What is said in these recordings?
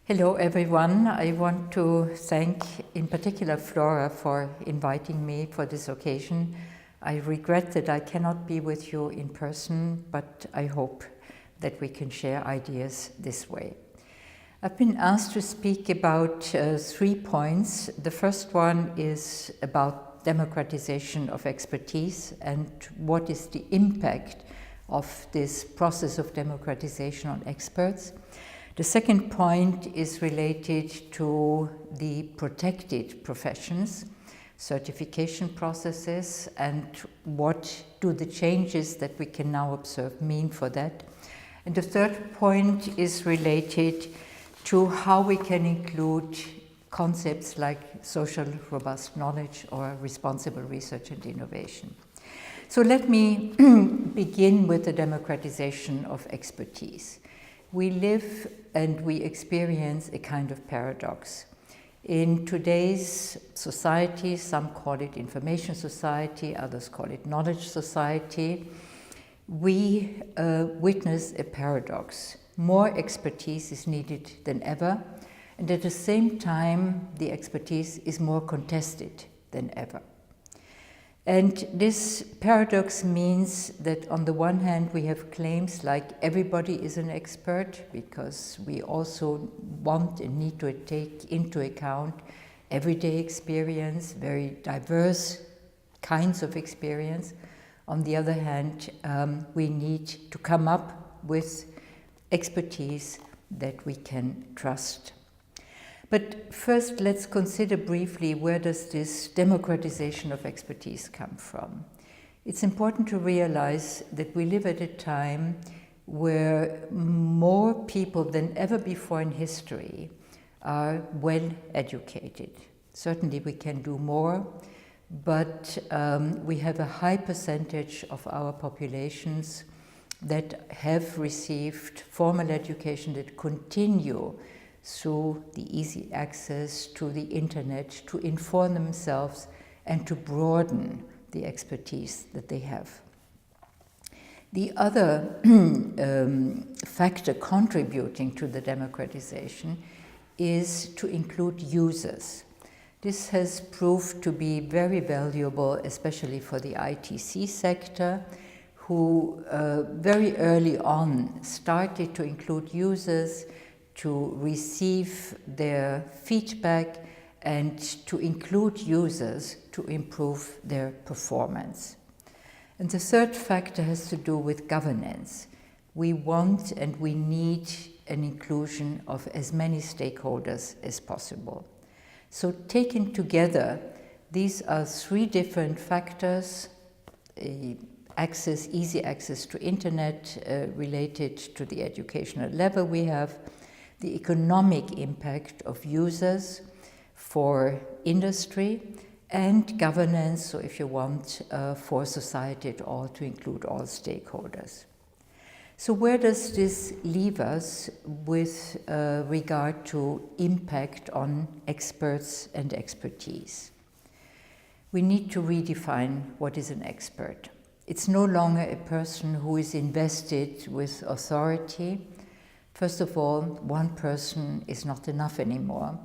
Hello everyone. I want to thank in particular Flora for inviting me for this occasion. I regret that I cannot be with you in person, but I hope that we can share ideas this way. I've been asked to speak about 3 points. The first one is about democratization of expertise and what is the impact of this process of democratization on experts. The second point is related to the protected professions, certification processes, and what do the changes that we can now observe mean for that. And the third point is related to how we can include concepts like social robust knowledge or responsible research and innovation. So let me begin with the democratization of expertise. We live and we experience a kind of paradox. In today's society, some call it information society, others call it knowledge society. We witness a paradox. More expertise is needed than ever, and at the same time, the expertise is more contested than ever. And this paradox means that on the one hand we have claims like everybody is an expert, because we also want and need to take into account everyday experience, very diverse kinds of experience. On the other hand, we need to come up with expertise that we can trust. But first, let's consider briefly, where does this democratization of expertise come from? It's important to realize that we live at a time where more people than ever before in history are well educated. Certainly we can do more, but we have a high percentage of our populations that have received formal education, that continue through the easy access to the internet to inform themselves and to broaden the expertise that they have. The other factor contributing to the democratization is to include users. This has proved to be very valuable, especially for the ITC sector, who very early on started to include users, to receive their feedback, and to include users to improve their performance. And the third factor has to do with governance. We want and we need an inclusion of as many stakeholders as possible. So taken together, these are 3 different factors: easy access to internet related to the educational level we have, the economic impact of users for industry, and governance, so if you want, for society at all, to include all stakeholders. So where does this leave us with regard to impact on experts and expertise? We need to redefine what is an expert. It's no longer a person who is invested with authority. First of all, one person is not enough anymore,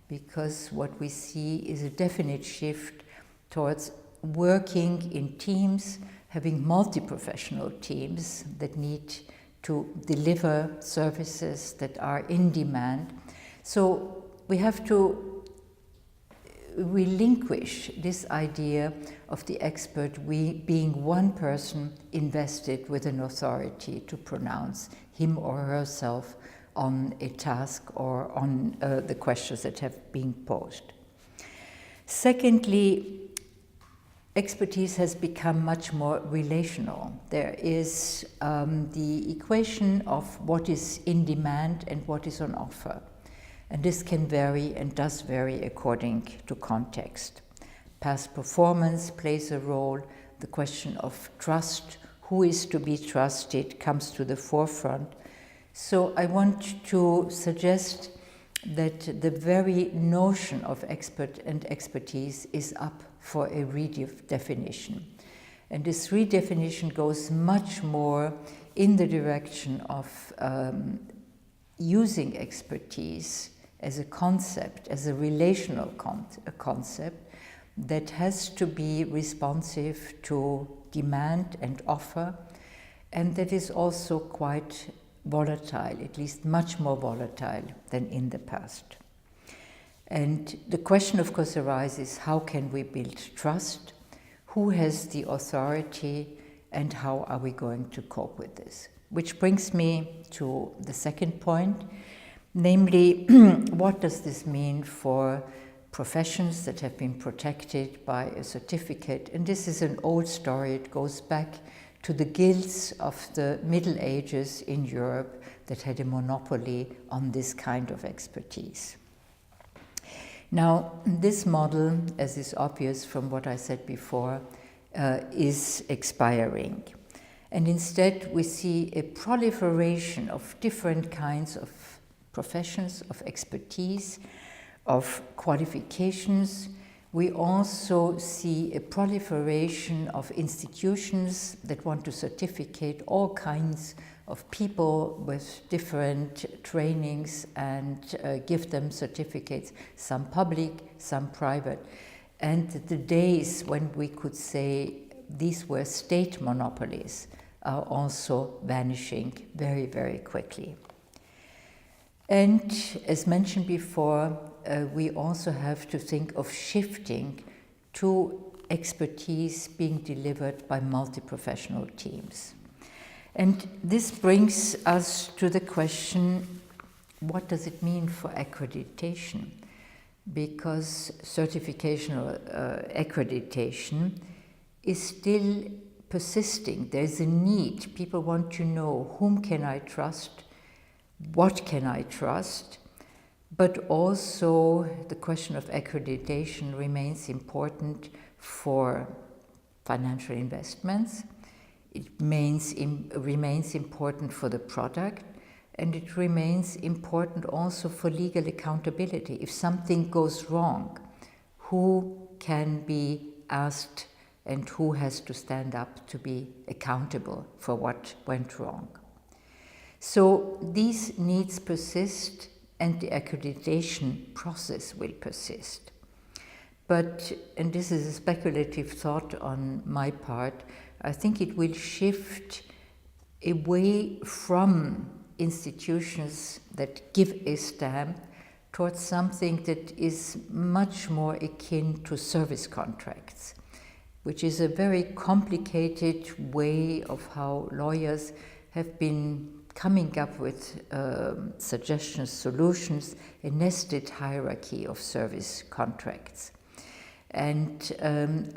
because what we see is a definite shift towards working in teams, having multi-professional teams that need to deliver services that are in demand. So we have to relinquish this idea of the expert being one person invested with an authority to pronounce him or herself on a task or on the questions that have been posed. Secondly, expertise has become much more relational. There is the equation of what is in demand and what is on offer. And this can vary and does vary according to context. Past performance plays a role. The question of trust, who is to be trusted, comes to the forefront. So I want to suggest that the very notion of expert and expertise is up for a redefinition. And this redefinition goes much more in the direction of using expertise as a concept, as a relational concept that has to be responsive to demand and offer, and that is also quite volatile, at least much more volatile than in the past. And the question, of course, arises, how can we build trust? Who has the authority, and how are we going to cope with this? Which brings me to the second point, namely, what does this mean for professions that have been protected by a certificate? And this is an old story. It goes back to the guilds of the Middle Ages in Europe that had a monopoly on this kind of expertise. Now, this model, as is obvious from what I said before, is expiring. And instead, we see a proliferation of different kinds of professions, of expertise, of qualifications. We also see a proliferation of institutions that want to certificate all kinds of people with different trainings and give them certificates, some public, some private. And the days when we could say these were state monopolies are also vanishing very, very quickly. And as mentioned before, we also have to think of shifting to expertise being delivered by multi-professional teams. And this brings us to the question, what does it mean for accreditation? Because certification or accreditation is still persisting. There's a need. People want to know, whom can I trust? What can I trust? But also the question of accreditation remains important for financial investments. It remains important for the product, and it remains important also for legal accountability. If something goes wrong, who can be asked and who has to stand up to be accountable for what went wrong? So these needs persist, and the accreditation process will persist. But, and this is a speculative thought on my part, I think it will shift away from institutions that give a stamp towards something that is much more akin to service contracts, which is a very complicated way of how lawyers have been coming up with suggestions, solutions, a nested hierarchy of service contracts. And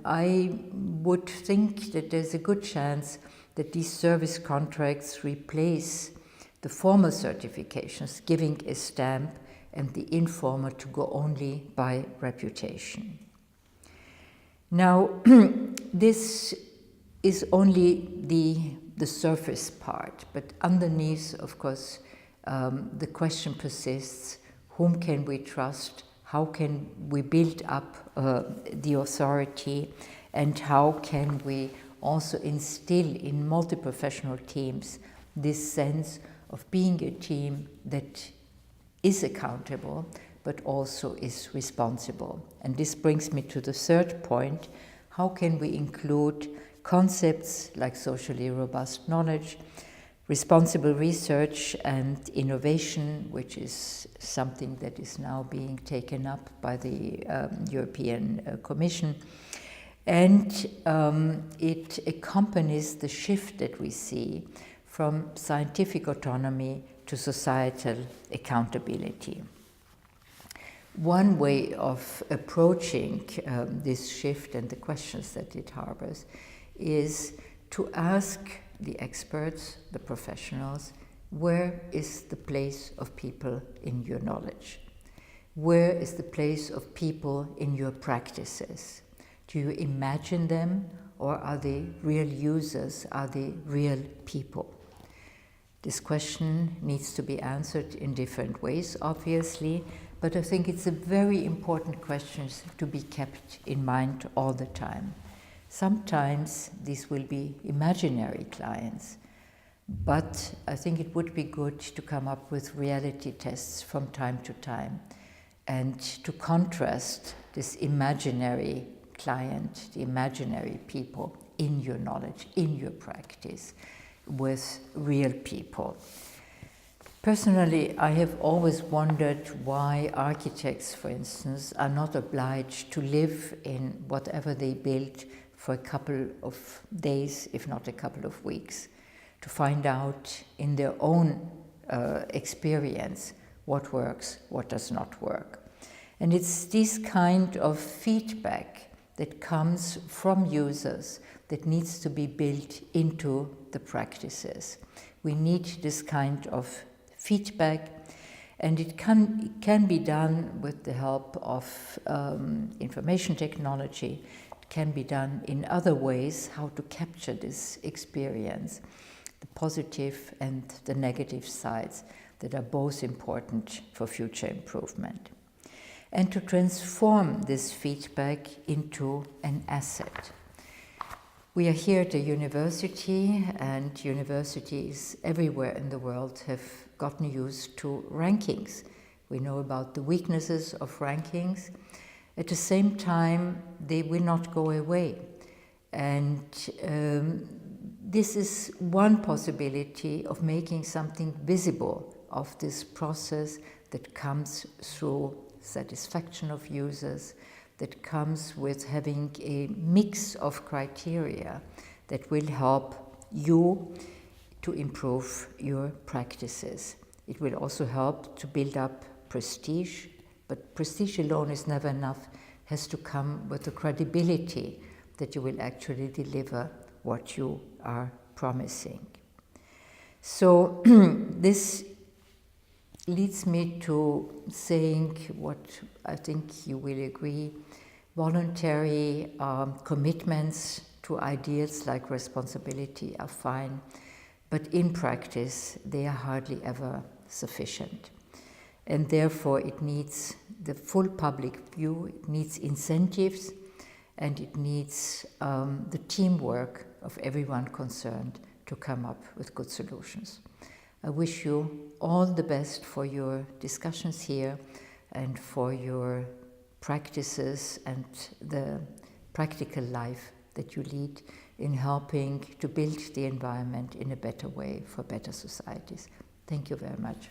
I would think that there's a good chance that these service contracts replace the formal certifications, giving a stamp, and the informal to go only by reputation. Now, this is only the surface part, but underneath, of course, the question persists, whom can we trust? How can we build up the authority, and how can we also instill in multi-professional teams this sense of being a team that is accountable but also is responsible? And this brings me to the third point. How can we include concepts like socially robust knowledge, responsible research and innovation, which is something that is now being taken up by the European Commission. And it accompanies the shift that we see from scientific autonomy to societal accountability. One way of approaching this shift and the questions that it harbors is to ask the experts, the professionals, where is the place of people in your knowledge? Where is the place of people in your practices? Do you imagine them, or are they real users? Are they real people? This question needs to be answered in different ways, obviously, but I think it's a very important question to be kept in mind all the time. Sometimes these will be imaginary clients, but I think it would be good to come up with reality tests from time to time and to contrast this imaginary client, the imaginary people in your knowledge, in your practice, with real people. Personally, I have always wondered why architects, for instance, are not obliged to live in whatever they build for a couple of days, if not a couple of weeks, to find out in their own experience what works, what does not work. And it's this kind of feedback that comes from users that needs to be built into the practices. We need this kind of feedback, and it can be done with the help of information technology. It can be done in other ways, how to capture this experience, the positive and the negative sides that are both important for future improvement. And to transform this feedback into an asset. We are here at a university, and universities everywhere in the world have gotten used to rankings. We know about the weaknesses of rankings. At the same time, they will not go away. And this is one possibility of making something visible of this process that comes through satisfaction of users, that comes with having a mix of criteria that will help you to improve your practices. It will also help to build up prestige, but prestige alone is never enough. It has to come with the credibility that you will actually deliver what you are promising. So this leads me to saying what I think you will agree: voluntary commitments to ideals like responsibility are fine, but in practice they are hardly ever sufficient. And therefore it needs the full public view, it needs incentives, and it needs the teamwork of everyone concerned to come up with good solutions. I wish you all the best for your discussions here and for your practices and the practical life that you lead in helping to build the environment in a better way for better societies. Thank you very much.